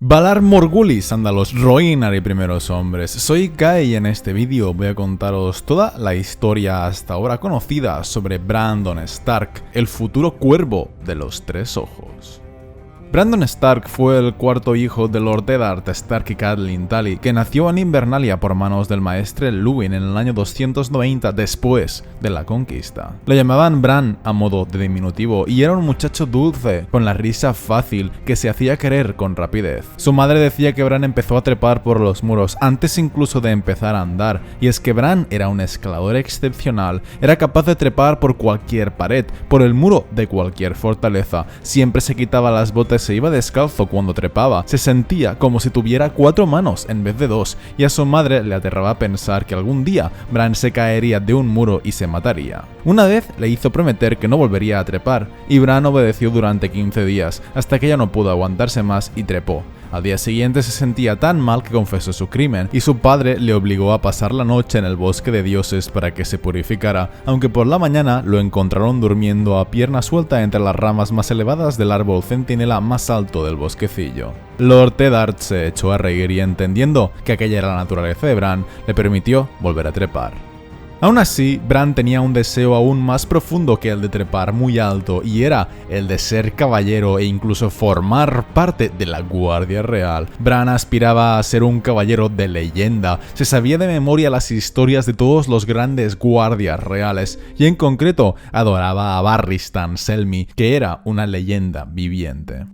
Valar Morghulis, Andalos, Rhoynar y primeros hombres. Soy Kai y en este vídeo voy a contaros toda la historia hasta ahora conocida sobre Brandon Stark, el futuro cuervo de los tres ojos. Brandon Stark fue el cuarto hijo de Lord Eddard Stark y Catelyn Tully, que nació en Invernalia por manos del maestre Luwin en el año 290 después de la conquista. Lo llamaban Bran a modo de diminutivo y era un muchacho dulce, con la risa fácil, que se hacía querer con rapidez. Su madre decía que Bran empezó a trepar por los muros antes incluso de empezar a andar, y es que Bran era un escalador excepcional, era capaz de trepar por cualquier pared, por el muro de cualquier fortaleza, siempre se quitaba las botas, se iba descalzo cuando trepaba, se sentía como si tuviera 4 manos en vez de 2, y a su madre le aterraba pensar que algún día Bran se caería de un muro y se mataría. Una vez le hizo prometer que no volvería a trepar, y Bran obedeció durante 15 días, hasta que ya no pudo aguantarse más y trepó. Al día siguiente se sentía tan mal que confesó su crimen, y su padre le obligó a pasar la noche en el bosque de dioses para que se purificara, aunque por la mañana lo encontraron durmiendo a pierna suelta entre las ramas más elevadas del árbol centinela más alto del bosquecillo. Lord Eddard se echó a reír y, entendiendo que aquella era la naturaleza de Bran, le permitió volver a trepar. Aún así, Bran tenía un deseo aún más profundo que el de trepar muy alto, y era el de ser caballero e incluso formar parte de la Guardia Real. Bran aspiraba a ser un caballero de leyenda, se sabía de memoria las historias de todos los grandes guardias reales, y en concreto adoraba a Barristan Selmy, que era una leyenda viviente.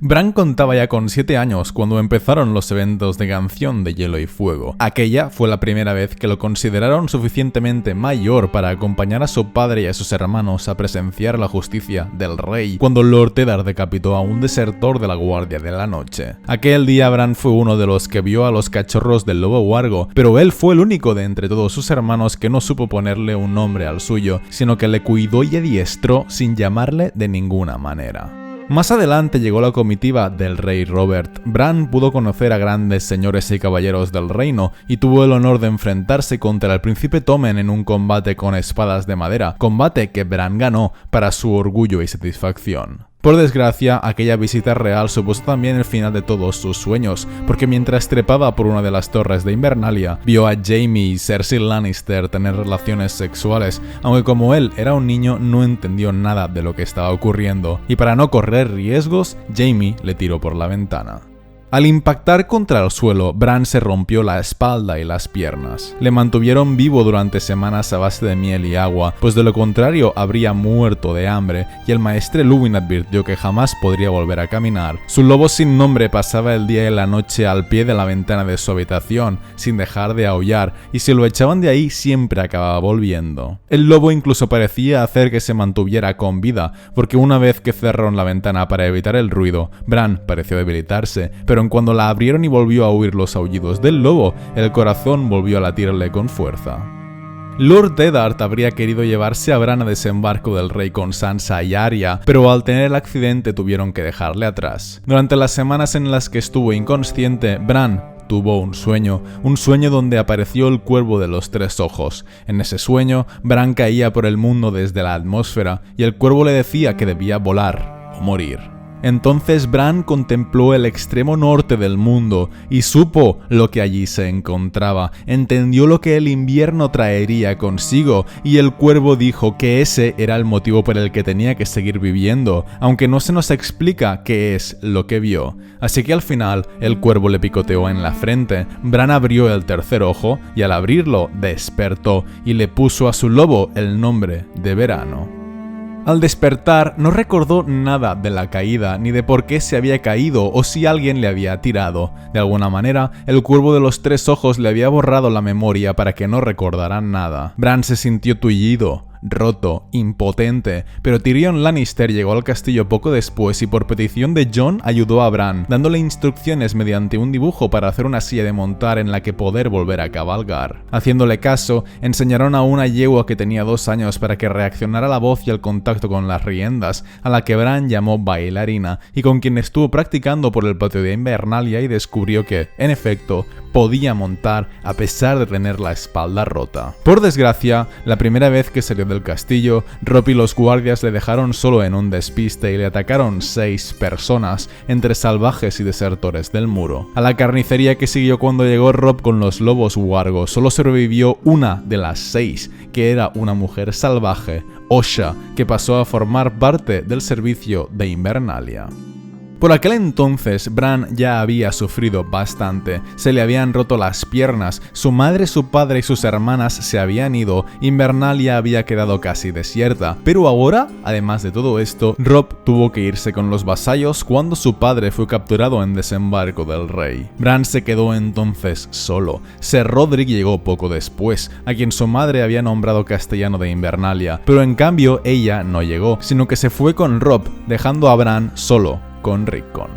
Bran contaba ya con 7 años cuando empezaron los eventos de Canción de Hielo y Fuego. Aquella fue la primera vez que lo consideraron suficientemente mayor para acompañar a su padre y a sus hermanos a presenciar la justicia del rey, cuando Lord Eddard decapitó a un desertor de la Guardia de la Noche. Aquel día Bran fue uno de los que vio a los cachorros del lobo huargo, pero él fue el único de entre todos sus hermanos que no supo ponerle un nombre al suyo, sino que le cuidó y adiestró sin llamarle de ninguna manera. Más adelante llegó la comitiva del rey Robert. Bran pudo conocer a grandes señores y caballeros del reino y tuvo el honor de enfrentarse contra el príncipe Tommen en un combate con espadas de madera, combate que Bran ganó para su orgullo y satisfacción. Por desgracia, aquella visita real supuso también el final de todos sus sueños, porque mientras trepaba por una de las torres de Invernalia, vio a Jaime y Cersei Lannister tener relaciones sexuales, aunque como él era un niño no entendió nada de lo que estaba ocurriendo, y para no correr riesgos, Jaime le tiró por la ventana. Al impactar contra el suelo, Bran se rompió la espalda y las piernas. Le mantuvieron vivo durante semanas a base de miel y agua, pues de lo contrario habría muerto de hambre, y el maestre Luwin advirtió que jamás podría volver a caminar. Su lobo sin nombre pasaba el día y la noche al pie de la ventana de su habitación, sin dejar de aullar, y si lo echaban de ahí siempre acababa volviendo. El lobo incluso parecía hacer que se mantuviera con vida, porque una vez que cerraron la ventana para evitar el ruido, Bran pareció debilitarse, pero en cuando la abrieron y volvió a oír los aullidos del lobo, el corazón volvió a latirle con fuerza. Lord Eddard habría querido llevarse a Bran a desembarco del rey con Sansa y Arya, pero al tener el accidente tuvieron que dejarle atrás. Durante las semanas en las que estuvo inconsciente, Bran tuvo un sueño donde apareció el cuervo de los tres ojos. En ese sueño, Bran caía por el mundo desde la atmósfera, y el cuervo le decía que debía volar o morir. Entonces Bran contempló el extremo norte del mundo y supo lo que allí se encontraba, entendió lo que el invierno traería consigo, y el cuervo dijo que ese era el motivo por el que tenía que seguir viviendo, aunque no se nos explica qué es lo que vio. Así que al final el cuervo le picoteó en la frente, Bran abrió el tercer ojo y al abrirlo despertó y le puso a su lobo el nombre de Verano. Al despertar, no recordó nada de la caída, ni de por qué se había caído o si alguien le había tirado. De alguna manera, el cuervo de los tres ojos le había borrado la memoria para que no recordara nada. Bran se sintió tullido, roto, impotente, pero Tyrion Lannister llegó al castillo poco después y por petición de Jon ayudó a Bran, dándole instrucciones mediante un dibujo para hacer una silla de montar en la que poder volver a cabalgar. Haciéndole caso, enseñaron a una yegua que tenía 2 años para que reaccionara a la voz y al contacto con las riendas, a la que Bran llamó bailarina, y con quien estuvo practicando por el patio de Invernalia y descubrió que, en efecto, podía montar a pesar de tener la espalda rota. Por desgracia, la primera vez que salió del castillo, Robb y los guardias le dejaron solo en un despiste y le atacaron 6 personas, entre salvajes y desertores del muro. A la carnicería que siguió cuando llegó Robb con los lobos huargos, solo sobrevivió una de las 6, que era una mujer salvaje, Osha, que pasó a formar parte del servicio de Invernalia. Por aquel entonces, Bran ya había sufrido bastante, se le habían roto las piernas, su madre, su padre y sus hermanas se habían ido, Invernalia había quedado casi desierta, pero ahora, además de todo esto, Robb tuvo que irse con los vasallos cuando su padre fue capturado en desembarco del rey. Bran se quedó entonces solo. Ser Rodrik llegó poco después, a quien su madre había nombrado castellano de Invernalia, pero en cambio ella no llegó, sino que se fue con Robb, dejando a Bran solo con Rickon.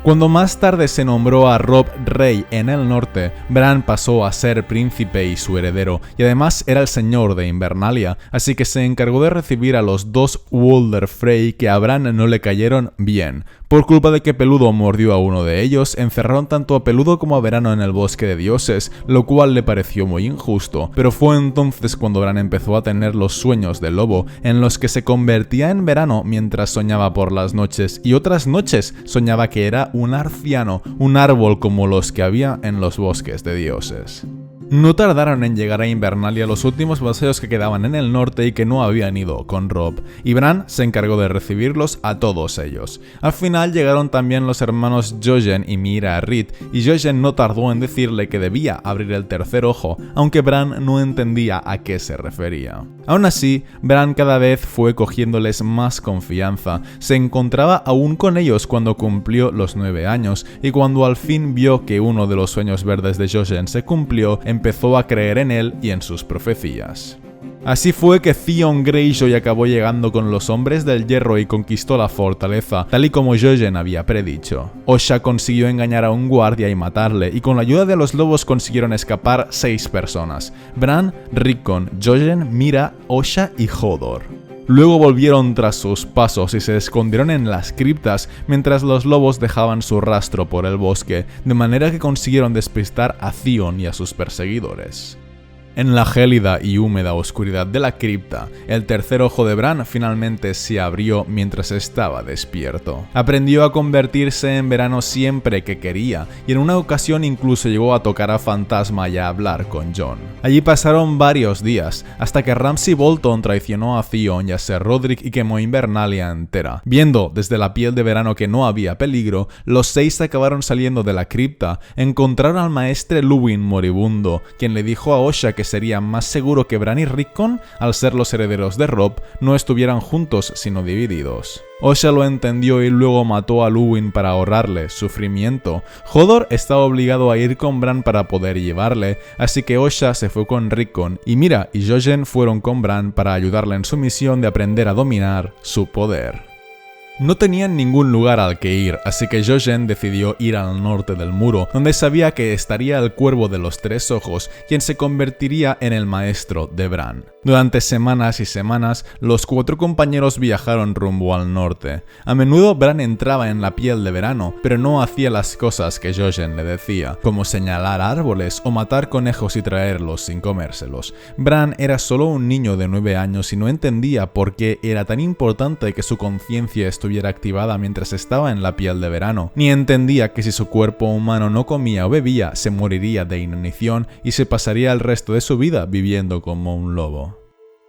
Cuando más tarde se nombró a Robb rey en el norte, Bran pasó a ser príncipe y su heredero, y además era el señor de Invernalia, así que se encargó de recibir a los 2 Walder Frey que a Bran no le cayeron bien. Por culpa de que Peludo mordió a uno de ellos, encerraron tanto a Peludo como a Verano en el bosque de dioses, lo cual le pareció muy injusto, pero fue entonces cuando Bran empezó a tener los sueños del lobo, en los que se convertía en Verano mientras soñaba por las noches, y otras noches soñaba que era un arciano, un árbol como los que había en los bosques de dioses. No tardaron en llegar a Invernalia los últimos vasallos que quedaban en el norte y que no habían ido con Robb, y Bran se encargó de recibirlos a todos ellos. Al final llegaron también los hermanos Jojen y Meera Rit, y Jojen no tardó en decirle que debía abrir el tercer ojo, aunque Bran no entendía a qué se refería. Aún así, Bran cada vez fue cogiéndoles más confianza, se encontraba aún con ellos cuando cumplió los 9 años, y cuando al fin vio que uno de los sueños verdes de Jojen se cumplió, empezó a creer en él y en sus profecías. Así fue que Theon Greyjoy acabó llegando con los hombres del hierro y conquistó la fortaleza, tal y como Jojen había predicho. Osha consiguió engañar a un guardia y matarle, y con la ayuda de los lobos consiguieron escapar 6 personas: Bran, Rickon, Jojen, Meera, Osha y Hodor. Luego volvieron tras sus pasos y se escondieron en las criptas mientras los lobos dejaban su rastro por el bosque, de manera que consiguieron despistar a Theon y a sus perseguidores. En la gélida y húmeda oscuridad de la cripta, el tercer ojo de Bran finalmente se abrió mientras estaba despierto. Aprendió a convertirse en Verano siempre que quería, y en una ocasión incluso llegó a tocar a Fantasma y a hablar con Jon. Allí pasaron varios días, hasta que Ramsay Bolton traicionó a Theon y a Ser Rodrik y quemó Invernalia entera. Viendo desde la piel de Verano que no había peligro, los 6 acabaron saliendo de la cripta, encontraron al maestre Luwin moribundo, quien le dijo a Osha que sería más seguro que Bran y Rickon, al ser los herederos de Robb, no estuvieran juntos sino divididos. Osha lo entendió y luego mató a Luwin para ahorrarle sufrimiento. Hodor estaba obligado a ir con Bran para poder llevarle, así que Osha se fue con Rickon, y Meera y Jojen fueron con Bran para ayudarle en su misión de aprender a dominar su poder. No tenían ningún lugar al que ir, así que Jojen decidió ir al norte del muro, donde sabía que estaría el Cuervo de los 3 ojos, quien se convertiría en el maestro de Bran. Durante semanas y semanas, los 4 compañeros viajaron rumbo al norte. A menudo Bran entraba en la piel de Verano, pero no hacía las cosas que Jojen le decía, como señalar árboles o matar conejos y traerlos sin comérselos. Bran era solo un niño de 9 años y no entendía por qué era tan importante que su conciencia estuviera activada mientras estaba en la piel de Verano, ni entendía que si su cuerpo humano no comía o bebía, se moriría de inanición y se pasaría el resto de su vida viviendo como un lobo.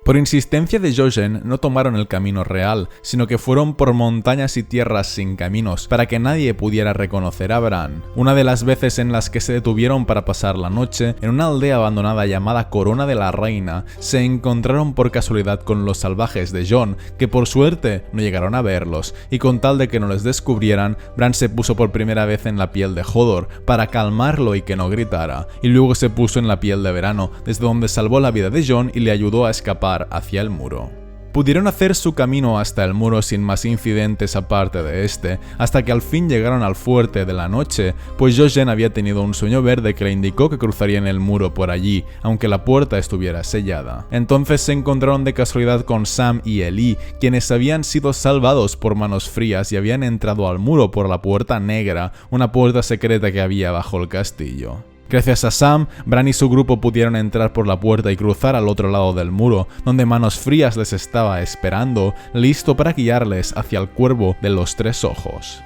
Por insistencia de Jojen, no tomaron el camino real, sino que fueron por montañas y tierras sin caminos, para que nadie pudiera reconocer a Bran. Una de las veces en las que se detuvieron para pasar la noche, en una aldea abandonada llamada Corona de la Reina, se encontraron por casualidad con los salvajes de Jon, que por suerte no llegaron a verlos, y con tal de que no les descubrieran, Bran se puso por primera vez en la piel de Hodor, para calmarlo y que no gritara, y luego se puso en la piel de Verano, desde donde salvó la vida de Jon y le ayudó a escapar hacia el muro. Pudieron hacer su camino hasta el muro sin más incidentes aparte de este, hasta que al fin llegaron al fuerte de la noche, pues Jojen había tenido un sueño verde que le indicó que cruzarían el muro por allí, aunque la puerta estuviera sellada. Entonces se encontraron de casualidad con Sam y Ellie, quienes habían sido salvados por manos frías y habían entrado al muro por la puerta negra, una puerta secreta que había bajo el castillo. Gracias a Sam, Bran y su grupo pudieron entrar por la puerta y cruzar al otro lado del muro, donde Manos Frías les estaba esperando, listo para guiarles hacia el cuervo de los tres ojos.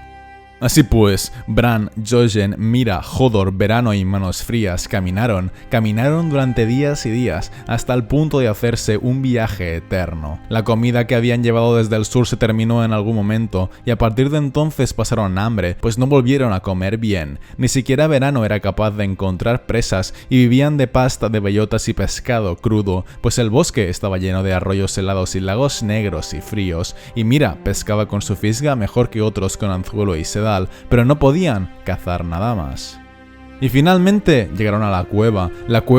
Así pues, Bran, Jojen, Mira, Hodor, Verano y Manos Frías caminaron durante días y días, hasta el punto de hacerse un viaje eterno. La comida que habían llevado desde el sur se terminó en algún momento, y a partir de entonces pasaron hambre, pues no volvieron a comer bien. Ni siquiera Verano era capaz de encontrar presas, y vivían de pasta de bellotas y pescado crudo, pues el bosque estaba lleno de arroyos helados y lagos negros y fríos, y Mira pescaba con su fisga mejor que otros con anzuelo y sedal, pero no podían cazar nada más. Y finalmente llegaron a la cueva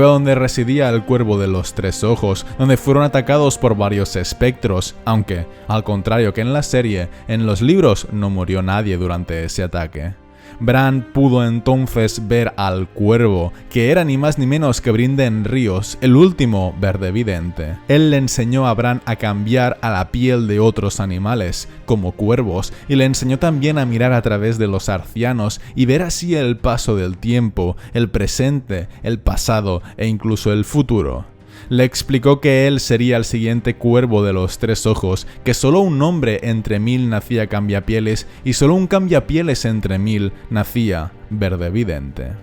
donde residía el cuervo de los tres ojos, donde fueron atacados por varios espectros, aunque, al contrario que en la serie, en los libros no murió nadie durante ese ataque. Bran pudo entonces ver al cuervo, que era ni más ni menos que Brynden Ríos, el último verde vidente. Él le enseñó a Bran a cambiar a la piel de otros animales, como cuervos, y le enseñó también a mirar a través de los arcianos y ver así el paso del tiempo, el presente, el pasado e incluso el futuro. Le explicó que él sería el siguiente cuervo de los tres ojos, que solo un hombre entre 1000 nacía cambiapieles y solo un cambiapieles entre 1000 nacía verde vidente.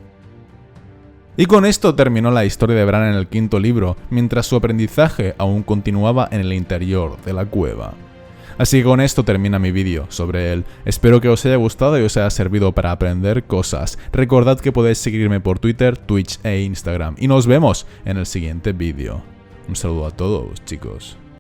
Y con esto terminó la historia de Bran en el quinto libro, mientras su aprendizaje aún continuaba en el interior de la cueva. Así que con esto termina mi vídeo sobre él. Espero que os haya gustado y os haya servido para aprender cosas. Recordad que podéis seguirme por Twitter, Twitch e Instagram. Y nos vemos en el siguiente vídeo. Un saludo a todos, chicos.